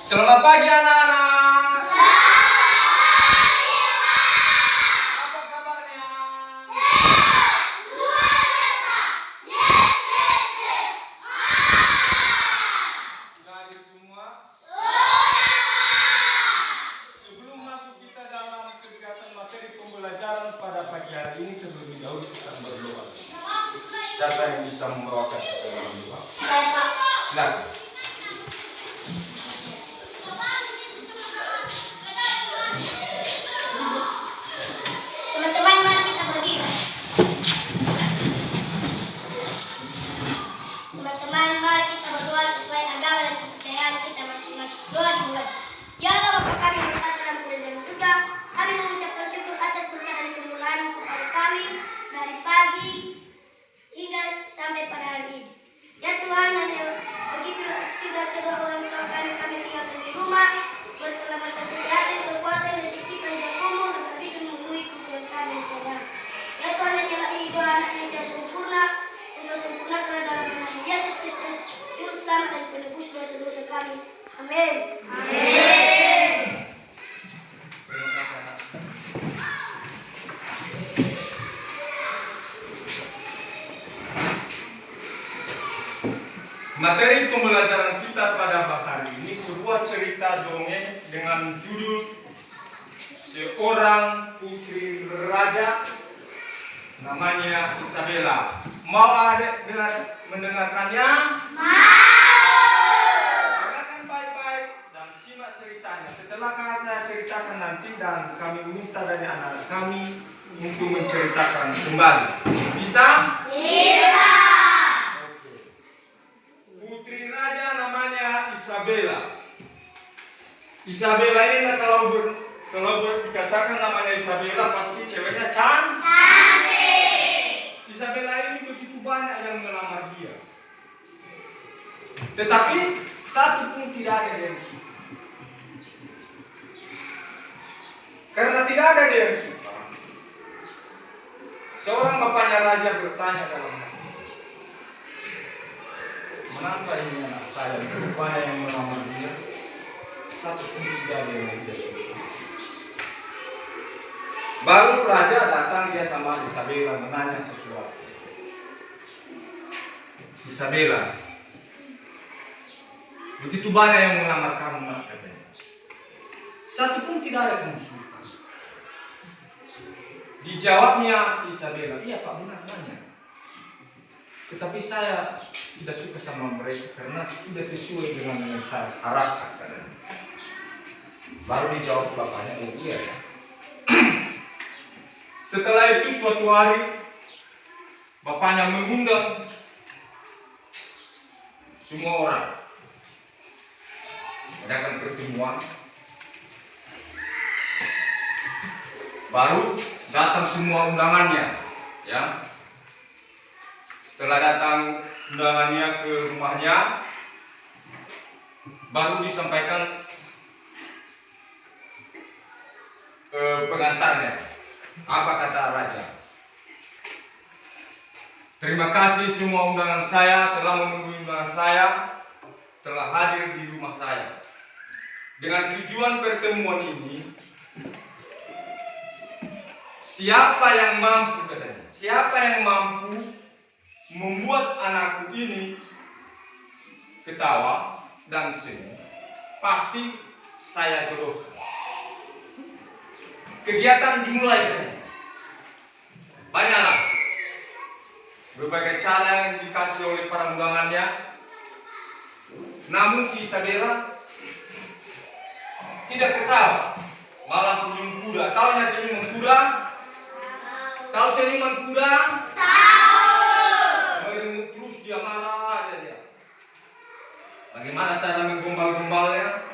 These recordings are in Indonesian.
Selamat pagi anak-anak. Apa kabarnya? Luar biasa. Yes, yes, yes. Dari semua. Sebelum masuk kita dalam kegiatan materi pembelajaran pada pagi hari ini, terlebih dahulu kita berdoa. Siapa yang bisa membawakan kita dalam doa? Saya, Pak. Silakan. Teman-teman, mari kita berdiri. Teman-teman, mari kita berdoa sesuai agama dan kepercayaan kita masing-masing. Doa dimulai. Ya Allah, Bapa kami yang berada dalam kerajaan surga, kami mengucapkan syukur atas berkat dan kemurahan kepada kami dari pagi hingga sampai pada hari ini. Ya Tuhan, hanya begitu juga kedua orang tua kami tinggalkan di rumah, berkeselamatan, kesehatan, kekuatan, rezeki, panjang umur, dan bisa memenuhi kebutuhan kami yang sayang. Ya Tuhan, hanyalah ini doa anak yang tidak sempurna, untuk sempurnakan dalam nama Yesus Kristus, Juru Selamat dan Penebus dosa-dosa kami. Amin. Amin. Materi pembelajaran kita pada hari ini sebuah cerita dongeng dengan judul Seorang Putri Raja, namanya Isabella. Mau adik mendengarkannya? Dengarkan baik-baik dan simak ceritanya. Setelah saya ceritakan nanti dan kami minta dari anak-anak kami untuk menceritakan kembali. Bisa? Bisa. Putri Raja namanya Isabella. Isabella ini kalau dikatakan namanya Isabella pasti ceweknya cantik. Isabella ini begitu banyak yang melamar dia. Tetapi satu pun tidak ada yang suka. Karena tidak ada yang suka, seorang bapaknya raja bertanya dalam hati, kenapa ini anak saya rupanya yang melamar dia, satu pun tidak ada yang dia suka. Baru raja datang, dia sama Isabella menanya sesuatu. Isabella, begitu banyak yang melamar kamu, katanya. Satu pun tidak ada kamu suka. Dijawabnya si Isabella, iya Pak, benar banyak. Tetapi saya tidak suka sama mereka karena tidak sesuai dengan yang saya harapkan, katanya. Baru dijawab bapaknya, oh iya ya. Setelah itu suatu hari bapaknya mengundang semua orang, adakan pertemuan. Baru datang semua undangannya, ya. Setelah datang undangannya ke rumahnya, baru disampaikan pengantarnya. Apa kata raja? Terima kasih semua undangan saya telah memenuhi undangan saya, telah hadir di rumah saya. Dengan tujuan pertemuan ini, siapa yang mampu, katanya, siapa yang mampu membuat anakku ini ketawa dan senyum, pasti saya jodohkan. Kegiatan dimulai, katanya. Banyaklah berbagai cara yang dikasih oleh para undangannya. Namun si Isabella tidak ketawa, malah senyum kuda. Tahu nggak senyum kuda? Tahu senyuman kuda? Tahu. Terus dia marah aja dia. Bagaimana cara menggombal-gombalnya?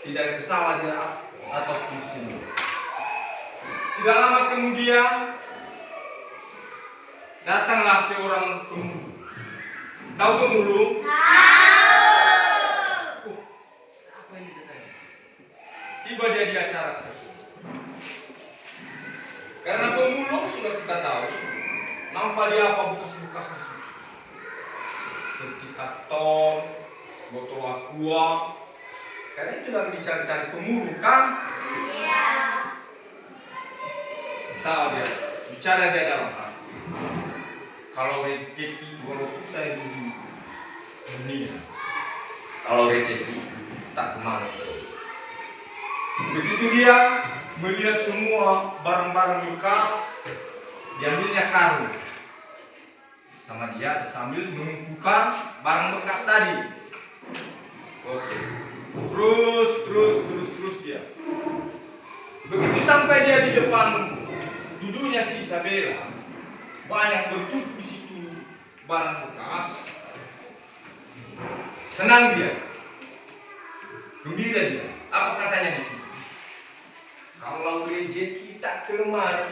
Tidak ketawa dia ataupun senyum. Tidak lama kemudian datanglah seorang pemulung. Tahu pemulung? Tahu. Apa ini katanya? Tiba dia di acara tersebut. Karena pemulung sudah kita tahu, nampak dia apa bekas-bekasnya seperti karton, botol aqua, Karena itu lagi dicari-cari pemurung kan? Iya. Tahu dia, bicara dia dalam hati. Kalau rezeki itu walaupun saya di dunia, kalau rezeki tak kemana. Begitu dia melihat semua barang-barang bekas, diambilnya karung sama dia sambil mengumpulkan barang bekas tadi. Oke. Terus dia. Begitu sampai dia di depan duduknya si Isabella, banyak bertumpuk di situ barang bekas. Senang dia, gembira dia. Apa katanya di sini? Kalau rezeki tak kemana,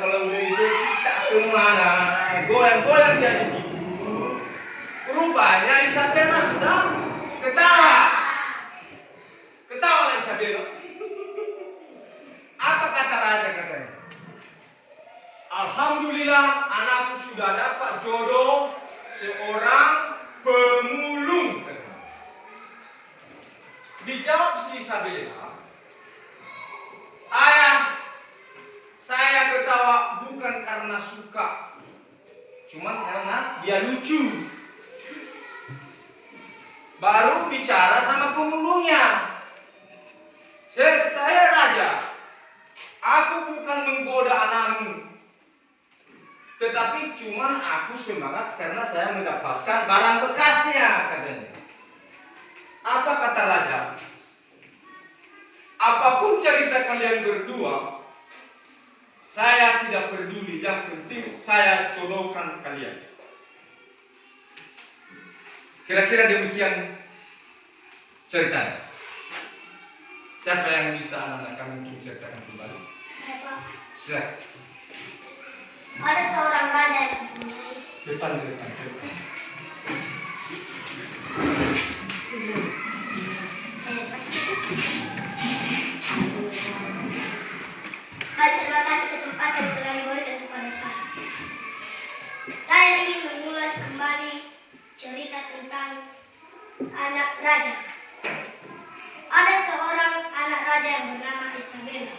goyang-goyang dia di situ. Rupanya Isabella sudah ketawa Isabella. Apa kata raja katanya? Alhamdulillah anakku sudah dapat jodoh seorang pemulung. Dijawab si Isabella, ayah, saya ketawa bukan karena suka, cuman karena dia lucu. Baru bicara sama pemulungnya. Saya raja, aku bukan menggoda anakmu, tetapi cuman aku semangat karena saya mendapatkan barang bekasnya, katanya. Apa kata raja? Apapun cerita kalian berdua, saya tidak peduli, yang penting saya jodohkan kalian. Kira-kira demikian ceritanya. Siapa yang bisa anak-anak kami untuk ceritakan kembali? Silakan. Ada seorang raja yang Depan. Baik, terima kasih kesempatan yang telah diberikan kepada saya. Saya ingin mengulas kembali cerita tentang anak raja. Ada seorang anak raja yang bernama Isabella.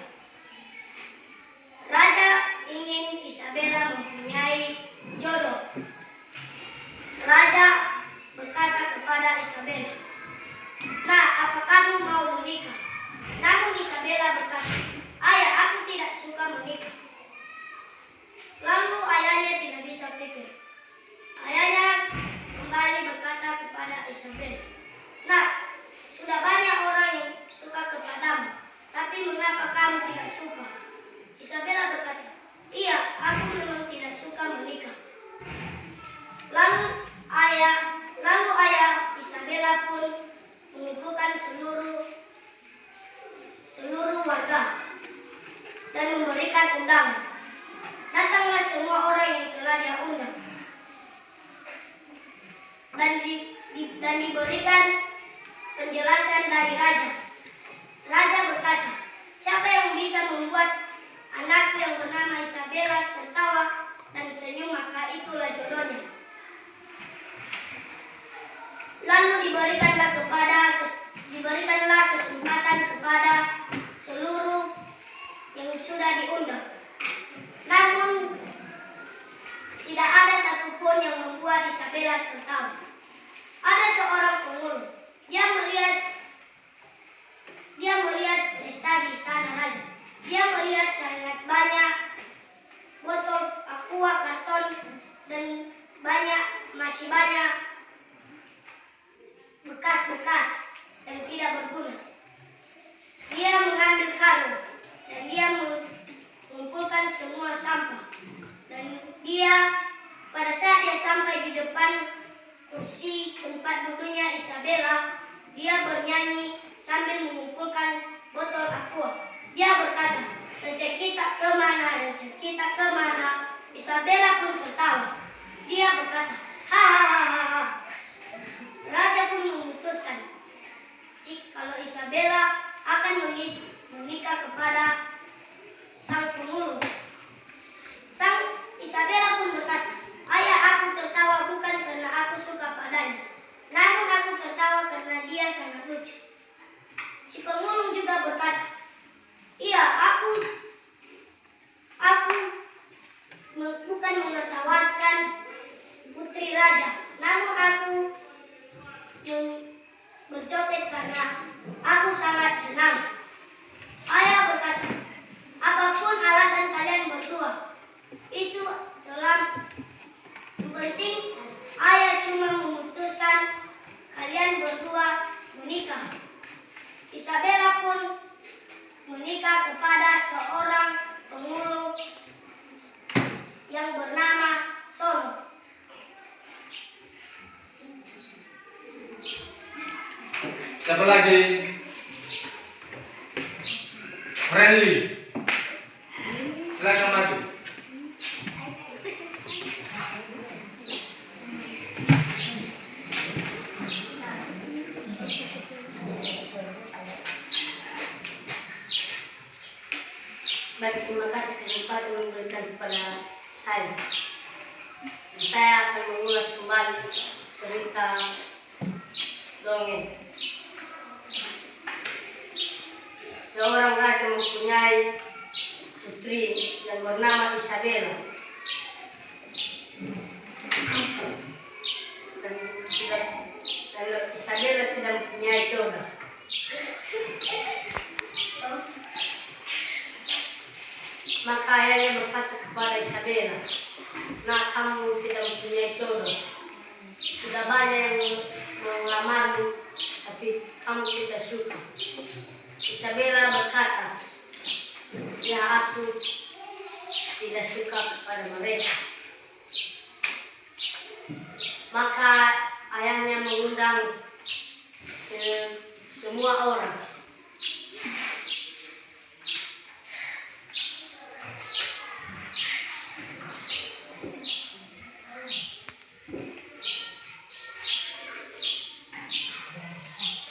Raja ingin Isabella mempunyai jodoh. Raja berkata kepada Isabella, "Nah, apa kamu mau menikah?" Namun Isabella berkata, "Ayah, aku tidak suka menikah." Lalu ayahnya tidak bisa pikir. Ayahnya kembali berkata kepada Isabella, "Nah, sudah banyak orang yang suka kepadamu, tapi mengapa kamu tidak suka?" Isabella berkata, "Iya, aku memang tidak suka menikah." Lalu ayah Isabella pun mengumpulkan seluruh warga dan memberikan undangan. Datanglah semua orang yang telah dia undang dan diberikan penjelasan dari raja. Raja berkata, "Siapa yang bisa membuat anakku yang bernama Isabella tertawa dan senyum, maka itulah jodohnya." Lalu diberikanlah kesempatan kepada seluruh yang sudah diundang. Namun tidak ada satupun yang membuat Isabella tertawa. Ada seorang pemulung. Dia melihat pesta di istana raja. Dia melihat sangat banyak botol aqua karton dan masih banyak bekas-bekas yang tidak berguna. Dia mengambil karung dan dia mengumpulkan semua sampah. Dan pada saat dia sampai di depan kursi tempat duduknya Isabella, dia bernyanyi sambil mengumpulkan botol aqua. Dia berkata, "Rezeki tak kemana, rezeki tak kemana." Isabella pun tertawa. Dia berkata, "Hahaha." Raja pun memutuskan kalau Isabella akan menikah kepada sang pemulung. Isabella pun berkata, "Ayah, aku tertawa bukan karena aku suka padanya, namun aku tertawa karena dia sangat lucu." Si pemulung berjoget karena aku sangat senang. Ayah berkata, apapun alasan kalian berdua, itu telah penting. Ayah cuma memutuskan kalian berdua menikah. Isabella pun menikah kepada seorang pemulung yang bernama Sono. Siapa lagi? Friendly. Silakan maju. Baik, terima kasih kesempatan memberikan kepada saya. Saya akan mengulas kembali cerita dongeng. Seorang raja mempunyai putri yang bernama Isabella. Dan Isabella tidak mempunyai jodoh. Maka ayahnya berkata kepada Isabella, "Nah, kamu tidak mempunyai jodoh. Sudah banyak yang melamarmu, tapi kamu tidak suka." Isabella berkata, "Ya, aku tidak suka kepada mereka." Maka ayahnya mengundang semua orang.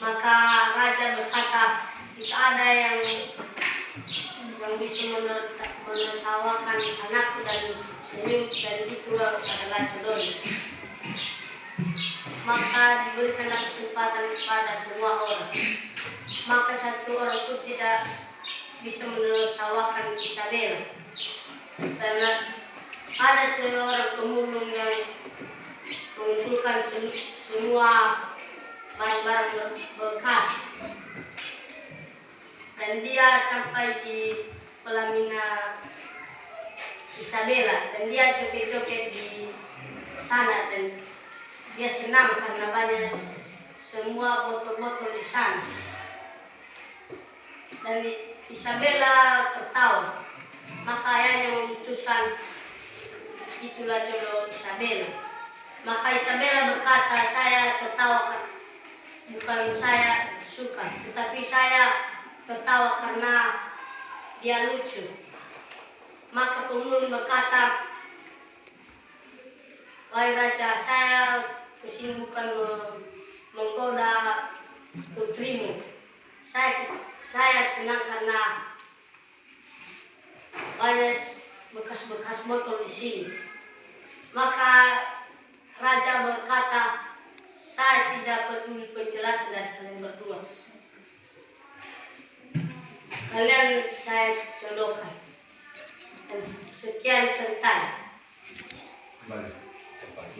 Maka raja berkata, "Jika ada yang bisa menertawakan anakku dan senyum, dan itu adalah jodohnya." Maka diberikanlah kesempatan kepada semua orang. Maka satu orang pun tidak bisa menertawakan Isabella. Karena ada seorang pemulung yang mengumpulkan semua barang-barang bekas, dan dia sampai di pelaminan Isabella, dan dia joget-joget di sana, dan dia senang karena banyak semua botol-botol di sana. Dan Isabella tertawa. Maka ayahnya memutuskan itulah jodoh Isabella. Maka Isabella berkata, "Saya tertawa bukan saya suka, tetapi saya tertawa karena dia lucu." Maka pemulung berkata, "Wahai raja, saya kesini bukan menggoda putrimu. Saya senang karena banyak bekas-bekas botol di sini." Maka raja berkata, "Saya tidak peduli penjelasan dari kalian berdua. Kalian saya jodohkan." Dan sekian ceritanya. Kembali. Cepat.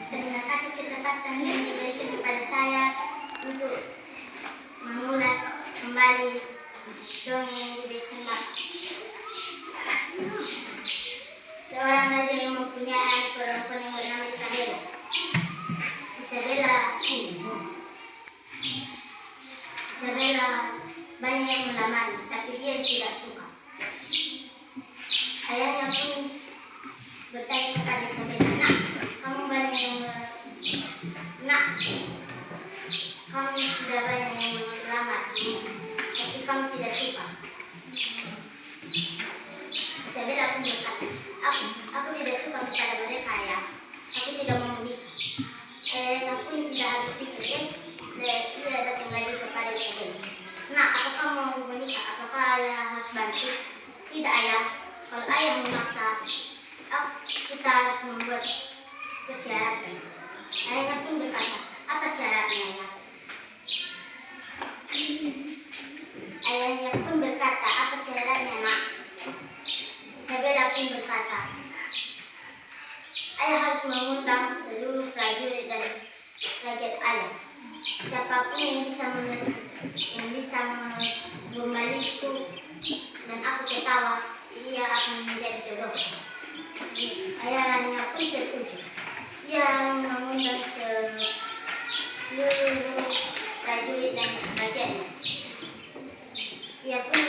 Terima kasih kesempatan yang diberikan kepada saya untuk mengulas kembali dongeng yang dibacakan. Seorang raja yang mempunyai perempuan yang bernama Isabella. Isabella banyak yang melamar, tapi dia tidak suka. Ayahnya pun bertanya kepada Isabella, "Nak, kamu banyak yang nak, kamu sudah banyak yang melamar, tapi kamu tidak suka." Isabella pun berkata, aku tidak suka kepada mereka, ya. Aku tidak mau menikah." Ayahnya pun tidak habis pikir, ia datang lagi kepada Isabella. "Nak, apakah mau menikah? Apakah ayah harus bantu?" "Tidak, ayah. Kalau ayah memaksa, kita harus membuat persyaratan." Ayahnya pun berkata, "Apa syaratnya, ayah?" Ayahnya pun berkata, "Apa syaratnya, nak?" rakyat ayah. Siapapun yang bisa memgombaliku dan aku ketawa, ia akan menjadi jodoh. Ayahnya pun setuju. Ia mengundang seluruh prajurit dan rakyatnya. Ia pun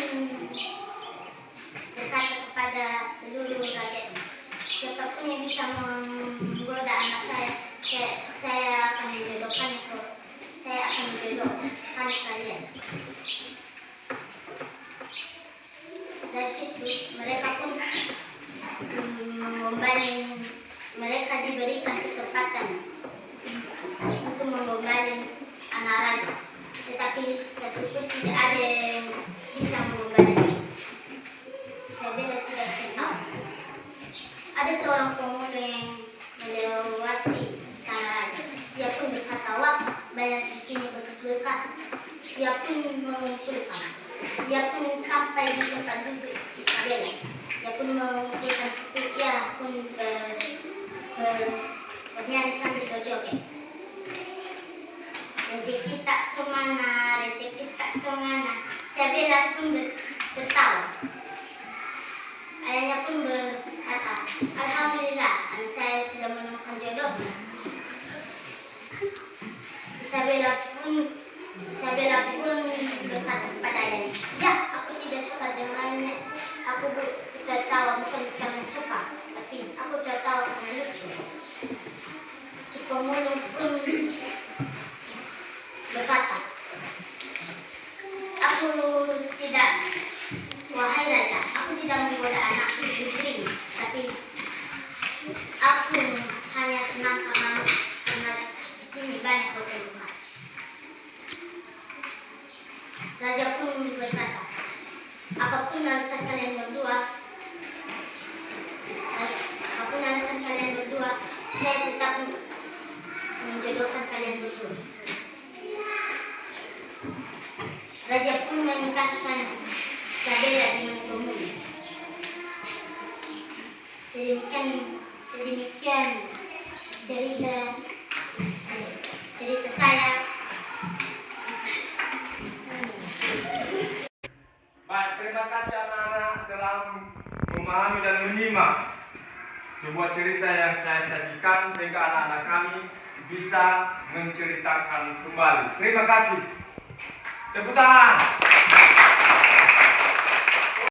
berkata kepada seluruh rakyatnya, siapapun yang bisa menggoda anak saya akan menjodohkan itu. Saya akan menjodohkan kalian. Dari situ mereka pun mereka diberikan kesempatan untuk mengombali anak raja, tetapi satu pun tidak ada yang bisa mengombali. Isabella tidak tahu. Ada seorang pemuda yang melewati istana raja. Dia pun berkata, wah, banyak di sini bekas-bekas. Dia pun mengumpulkan. Dia pun sampai di tempat duduk Isabella. Dia pun mengumpulkan situ. Ia pun bernyanyi sambil berjoget. Rezeki tak kemana, rezeki tak kemana. Isabella pun tertawa. Ayahnya pun berkata, alhamdulillah, anak saya sudah menemukan jodohnya. Isabella pun berkata kepada ayahnya, ya, aku tidak suka dengannya. Aku tertawa bukan karena suka, tapi aku tertawa karena lucu. Si pemulung pun berkata, aku tidak, wahai raja, aku tidak menggoda anak putri, tapi aku hanya senang karena di sini banyak hotel bekas. Raja pun berkata, apapun alasan kalian berdua, saya tetap menjodohkan kalian berdua. Raja pun menikahkan Isabella dengan pemuda. Sedemikian cerita saya. Baik, terima kasih anak-anak telah memahami dan menyimak sebuah cerita yang saya sajikan sehingga anak-anak kami bisa menceritakan kembali. Terima kasih. Tepuk tangan.